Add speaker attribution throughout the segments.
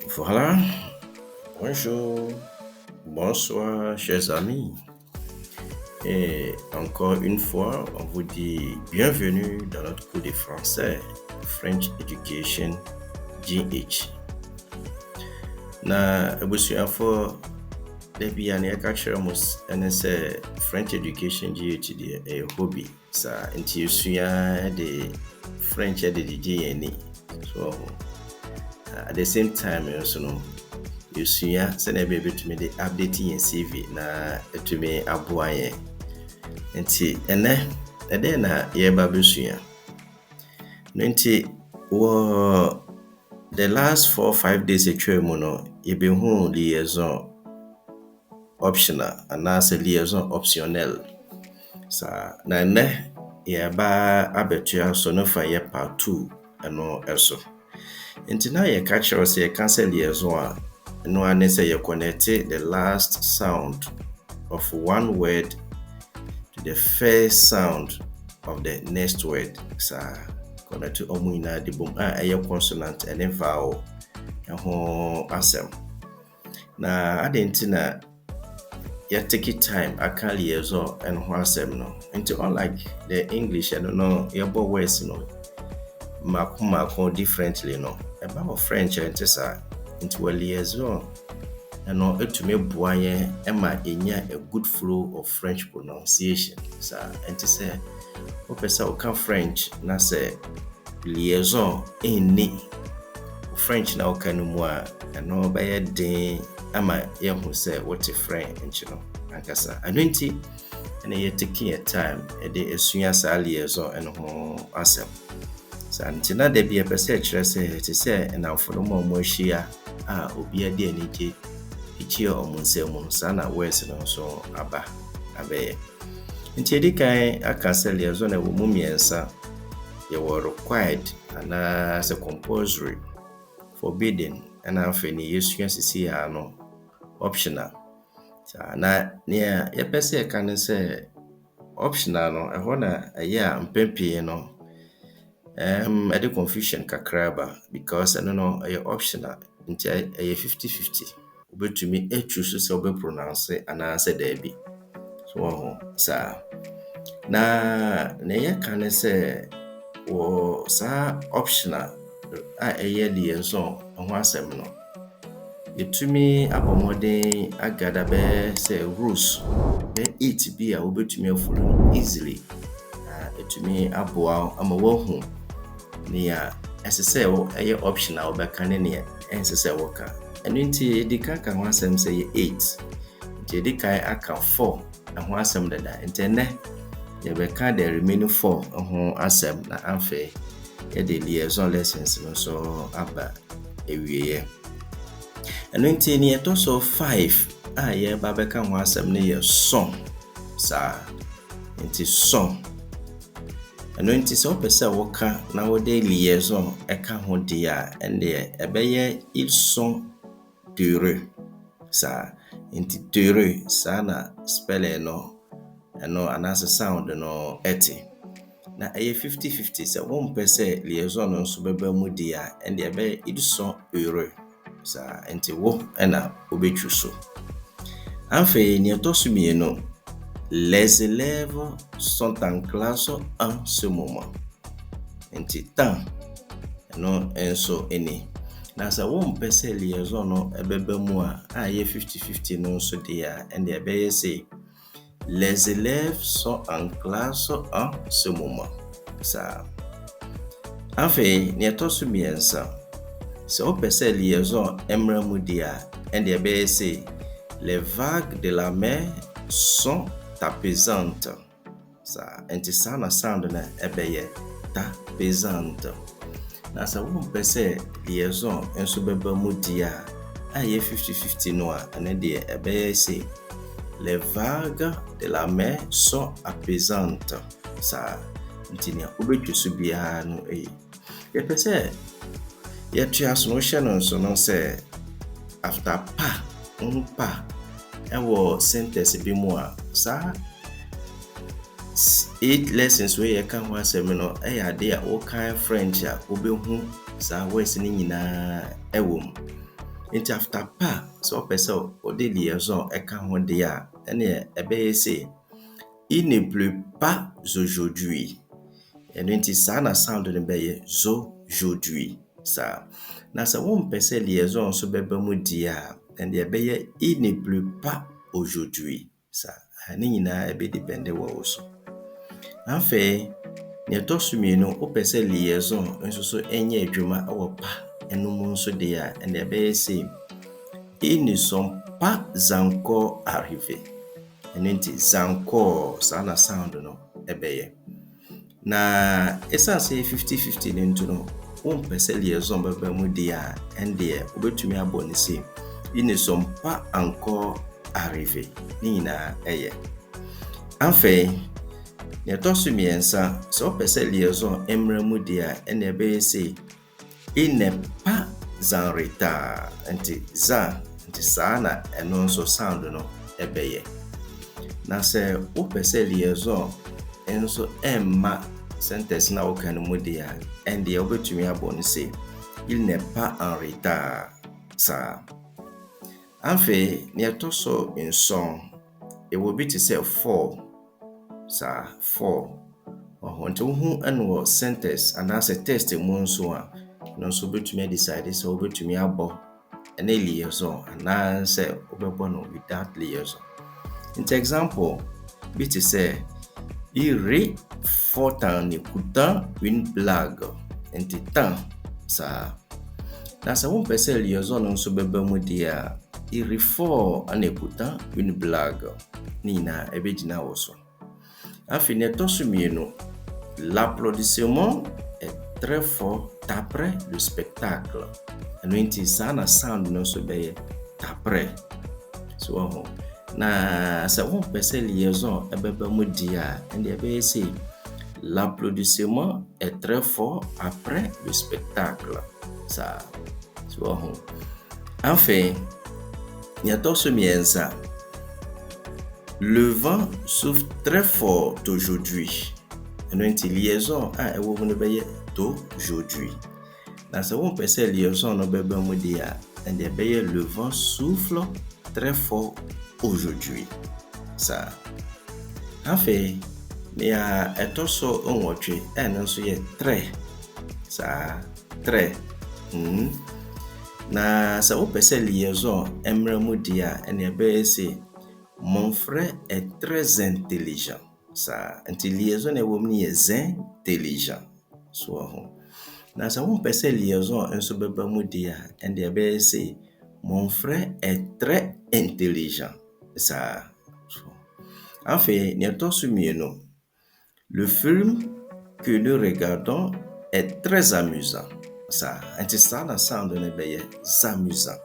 Speaker 1: Voilà, bonjour, bonsoir, chers amis. Et encore une fois, on vous dit bienvenue dans notre cours de français, French Education GH. Na abusuafo da bia na yɛka kyerɛ mo ɛne sɛ French Education GH deɛ ɛyɛ hobby. Saa nti yɛsua de French de gyegye yɛn ani. So at the same time nso no yɛsua sɛnea ɛbɛtumi de update yɛn CV na ɛtumi aboa yɛn. Nti ɛdɛn na yɛba bɛsua. No nti wɔ the last 4-5 days atwa mu no yɛbɛhu liaison optional anaasɛ liaison optionnelle. Saa na nnɛ yɛba abɛtua so no fa yɛ part 2 ɛno ɛso. Nti na yɛka kyerɛw sɛ yɛka sɛ liaison a ɛno ane sɛ yɛ connect the last sound of one word to the first sound of the next word. Saa connect ɔmo nyinaa de bom a ɛyɛ consonant ɛne vowel ɛho asɛm. Na ade nti na take time aka liaison ɛno ho asɛm no. Nti unlike the English no yɛbɔ words no mako differently no. Ɛba wɔ French nti saa. Nti wɔ liaison ɛno ɛtumi boa yɛn ɛma ɛnya a good flow of French pronunciation. Saa nti sɛ wopɛ sɛ woka French na sɛ liaison ɛnni French na woka no mu a ɛno bɛyɛ den ama yɛhu sɛ wote French no ankasa. Ɛno nti ɛna yɛtake yɛ time ɛde asua saa liaison ɛno ho asɛm. Saa nti na da bi yɛpɛ sɛ ɛkyerɛ sɛ ɛte sɛ ɛnamfo no ma ɔmo ahyia a obi ade anigye ɛkyia ɔmo nsɛm mu. Saa na words no nso abɛyɛ. Nti yɛdi kan aka sɛ liaison na ɛwɔ mu mmiɛnsa. Yɛwɔ required anaasɛ compulsory, forbidden, ɛna afei ne yɛsua sisi a no optional. Saa na nea yɛpɛ sɛ ɛka ne sɛ optional no ɛhɔ na ɛyɛ a mpɛmpee no ɛde confusion kakra ba because ɛno no ɛyɛ optional nti ɛyɛ 50-50. Wobɛtumi choose sɛ wobɛpronounce anaasɛ daabi. So wɔho saa. Na yɛka ne sɛ wɔ saa optional a ɛyɛ liaison ho asɛm no yɛtumi abɔmmɔden agada bɛyɛ sɛ rules bɛyɛ 8 bi a wobɛtumi afollow easily. Ɛtumi aboa ama woahu nea ɛsɛ sɛ ɛyɛ optional wobɛka ne nea ɛnsɛ sɛ woka. Ɛno nti yɛdi kan ka ho asɛm sɛ yɛ 8. Nti yɛdi kan aka 4 ho asɛm dada. Nti ɛnɛ yɛbɛka the remaining 4 ho asɛm na afei yɛde liaison lessons no so aba ewieɛ. Ɛno nti ne yɛtɔ so 5 a yɛba bɛka ho asɛm no yɛ sont. Saa nti sont ɛno nti sɛ wopɛ sɛ woka na wode liaison ɛka ho deɛ a ɛndeɛ ɛbɛyɛ ils sont heureux. Saa nti heureux saa na spelling no ɛno anaasɛ sound no ɛte. Na ɛyɛ 50-50 sɛ wompɛ sɛ liaison no nso bɛba mu deɛ a ɛndeɛ ɛbɛyɛ ils sont heureux. Saa nti wo ɛna wobɛtwu so. Afei ne yɛtɔ so mmienu, les élèves sont en classe en ce moment. Nti temps ɛno nso ɛni. Na sɛ wompɛ sɛ liaison no ɛbɛba mu a ɛyɛ 50-50 no nso deɛ a ɛndeɛ ɛbɛyɛ sɛ les élèves sont en classe en ce moment. Saa. Afei ne yɛtɔ so mmiɛnsa. Sɛ wopɛ sɛ liaison ɛmmra mu deɛ a ɛndeɛ ɛbɛyɛ sɛ les vagues de la mer sont apaisantes. Saa nti saa na sound na ɛbɛyɛ apaisante. Na sɛ wompɛ sɛ liaison nso bɛba mu deɛ a ɛyɛ 50-50 no a ɛne deɛ ɛbɛyɛ sɛ les vagues de la mer sont apaisantes. Saa nti nea wobɛtwi so biara no yɛpɛ sɛ yɛtua so no hyɛ no nso no sɛ after pa ɛwɔ sentence bi mu a saa 8 lessons where you can want seminar idea all kind French a wobɛhu saa words ni nyinaa ɛwɔ mu. nti after pa so pese o de liaison eka ho de a ene ebe say il ne pleut pas aujourd'hui. Nti sa na sound ne be aujourd'hui. Sa na sa won pese liaison so beba mu di a ene ebe il ne pleut pas aujourd'hui. Sa ani nyina ebe depende wo so. Afei ne to so mienu o pese liaison nso so enye adwuma wo pa eno mu nso de a ene ebe say ils ne sont pas encore arrivés. Nti encore sa na sound no ebeye. Na esa say 50-50 nto no won pese liaison baba mu dia ende obetumi abone say ils ne sont pas encore arrivés. Ni na eye. Enfin, ne to so miensa so pese liaison emra mu dia ene ebeye say il n'est pas en retard. Nti sa na eno nso sound no ebeye. Na se o pese liaison enso emma sentence na o kan mu dia and the obetumi abon say il n'est pas en retard. Sa anfe ne to so in song it will be to say for sa for nti hu eno sentence and as a text mu nso a no so betumi decide so obetumi abo ene liaison and say obebo no without liaison. In example, bit say il rit fort en écoutant une blague. En temps ça. Na sa won pese liaison non so beba mu dia il rit fort en écoutant une blague. Ni na ebe gina wo so. Afine to so mienu. L'applaudissement est très fort après le spectacle. Nti sa na sound non so be après. So na sa won pese liaison ebeba mu dia and ebe say l'applaudissement est très fort après le spectacle. Ça so enfin ya to so miensa le vent souffle très fort aujourd'hui. Nti liaison a ewo mu be d'aujourd'hui. Na sa won pese liaison no beba mu dia and ebe le vent souffle très fort aujourd'hui. Ça enfin mais eto so onwotwe eno so ye très. Ça très na sa wo pese liaison emra mu dia ene be say mon frère est très intelligent. Ça anti liaison e wo mu ye intelligent. So na sa wo pese liaison enso beba mu dia ene be say mon frère est très intelligent. Ça enfin ne to so mienu le film que nous regardons est très amusant. Ça anti ça na sound ne be amusant.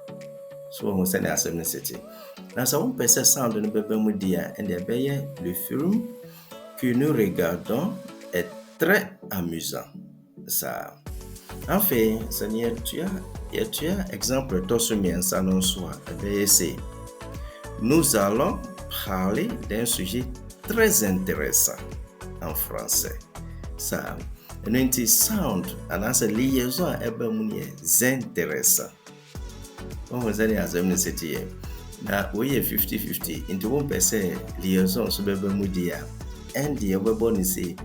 Speaker 1: So on send as a city. Na sa won pese sound ne beba mu dia and be le film que nous regardons est très amusant. Ça enfin ça nie tu as exemple to so miensa non so be say nous allons parler d'un sujet très intéressant en français. Ça nti sound and as a liaison eba mu nie intéressant. On was any as a city na we 50-50 into one person liaison so beba mu dia and the webo ni say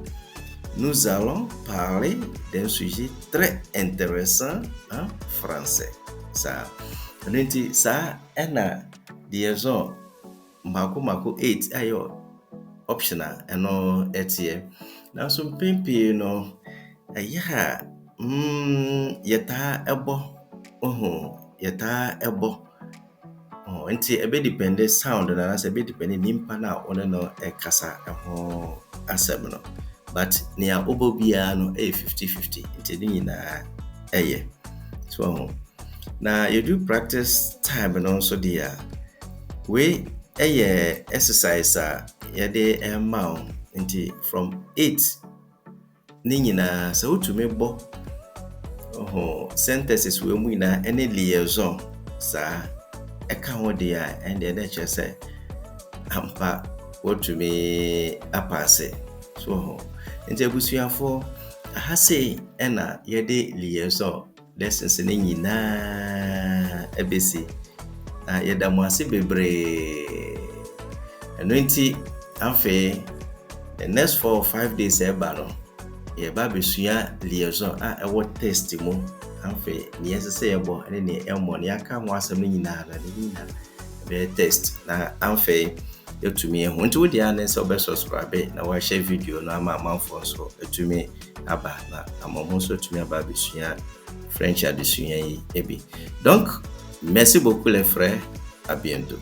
Speaker 1: nous allons parler d'un sujet très intéressant en français. Ça nti sa ena liaison mako 8 ayo optional eno etie na so pimpi no aya yeta ebo yeta ebo nti ebe depend sound na ebe depend nimpa na one no ekasa eho asem no but near obobia no 50-50 nti ni na eye so na you do practice time no so dia we exercise yede amount nti from 8 ni nyina so utumi bo sentences we mu na any liaison sa eka ho dia and the nature say ampa utumi apase so nti abusuafo aha say ena yede liaison lessons ni nyina ebesi yɛda mo ase bebree ɛno nti afei the next 4 or 5 days ɛba no yɛba besua liaison ɛwɔ test mu afei ne yɛsɛ yɛbɔ ɛne ne ɛmmɔ ne aka ho asɛm no nyinaa na ne nyinaa bɛyɛ test na afei yɛtumi ɛho nti wode ane sɛ wobɛsubscribe na wahyɛ video no ama amanfoɔ nso ɛtumi aba na amamo nso ɛtumi aba besua French adesua yi ebi. Donc merci beaucoup les frères, à bientôt.